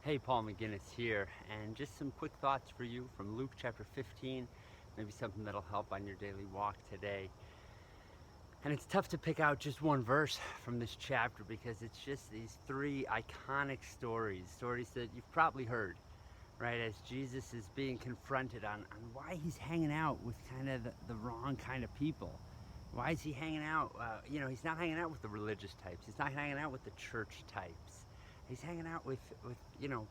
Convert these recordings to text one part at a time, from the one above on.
Hey, Paul McGinnis here, and just some quick thoughts for you from Luke chapter 15, maybe something that'll help on your daily walk today. And it's tough to pick out just one verse from this chapter because it's just these three iconic stories that you've probably heard, right? As Jesus is being confronted on why he's hanging out with kind of the wrong kind of people. Why is he hanging out? He's not hanging out with the religious types. He's not hanging out with the church types. He's hanging out with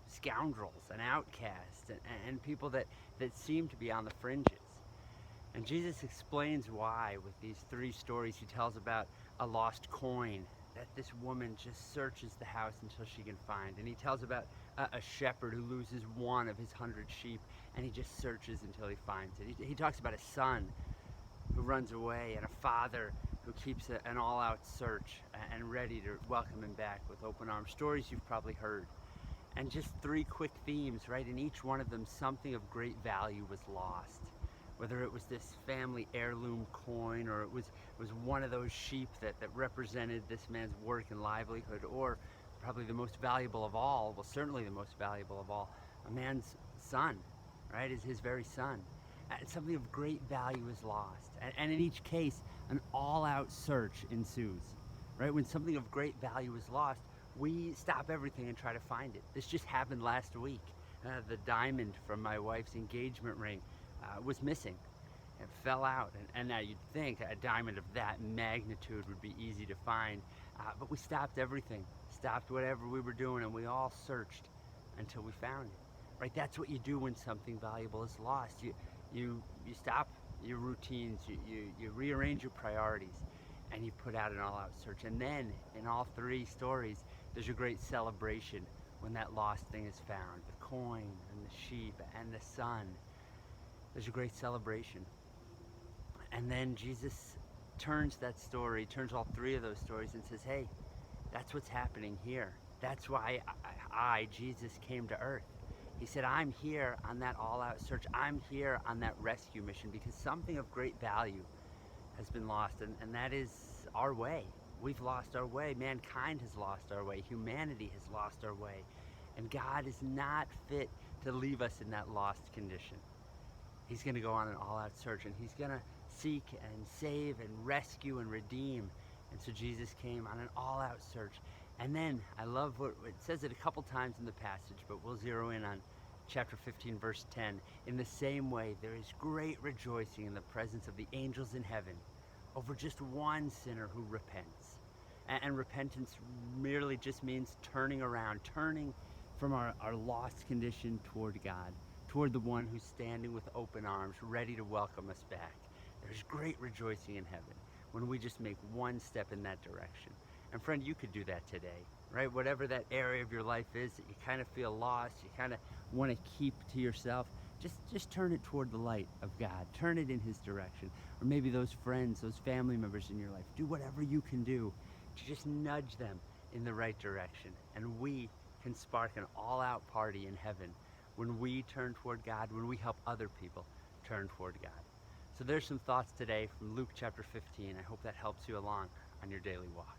scoundrels and outcasts and people that seem to be on the fringes. And Jesus explains why with these three stories. He tells about a lost coin that this woman just searches the house until she can find. And he tells about a shepherd who loses one of his 100 sheep, and he just searches until he finds it. He talks about a son who runs away and a father who keeps an all-out search and ready to welcome him back with open arms. Stories you've probably heard. And just three quick themes, right? In each one of them, something of great value was lost. Whether it was this family heirloom coin, or it was one of those sheep that represented this man's work and livelihood, or probably the most valuable of all, well, certainly the most valuable of all, a man's son, right? Is his very son. And something of great value is lost. And in each case, an all-out search ensues, right? When something of great value is lost, we stop everything and try to find it. This just happened last week. The diamond from my wife's engagement ring was missing. It fell out, and now you'd think a diamond of that magnitude would be easy to find, but we stopped everything, stopped whatever we were doing, and we all searched until we found it. Right? That's what you do when something valuable is lost. You stop your routines, you rearrange your priorities, and you put out an all-out search. And then in all three stories, there's a great celebration when that lost thing is found. The coin and the sheep and the son. There's a great celebration. And then Jesus turns all three of those stories, and says, hey, that's what's happening here. That's why I, Jesus, came to earth. He said, I'm here on that all-out search. I'm here on that rescue mission because something of great value has been lost, and that is our way. We've lost our way. Mankind has lost our way. Humanity has lost our way. And God is not fit to leave us in that lost condition. He's going to go on an all-out search, and he's going to seek and save and rescue and redeem. And so Jesus came on an all-out search. And then, I love what it says it a couple times in the passage, but we'll zero in on chapter 15, verse 10. In the same way, there is great rejoicing in the presence of the angels in heaven over just one sinner who repents. And repentance merely just means turning around, turning from our lost condition toward God, toward the one who's standing with open arms, ready to welcome us back. There's great rejoicing in heaven when we just make one step in that direction. And friend, you could do that today, right? Whatever that area of your life is that you kind of feel lost, you kind of want to keep to yourself, just turn it toward the light of God. Turn it in his direction. Or maybe those friends, those family members in your life, do whatever you can do to just nudge them in the right direction. And we can spark an all-out party in heaven when we turn toward God, when we help other people turn toward God. So there's some thoughts today from Luke chapter 15. I hope that helps you along on your daily walk.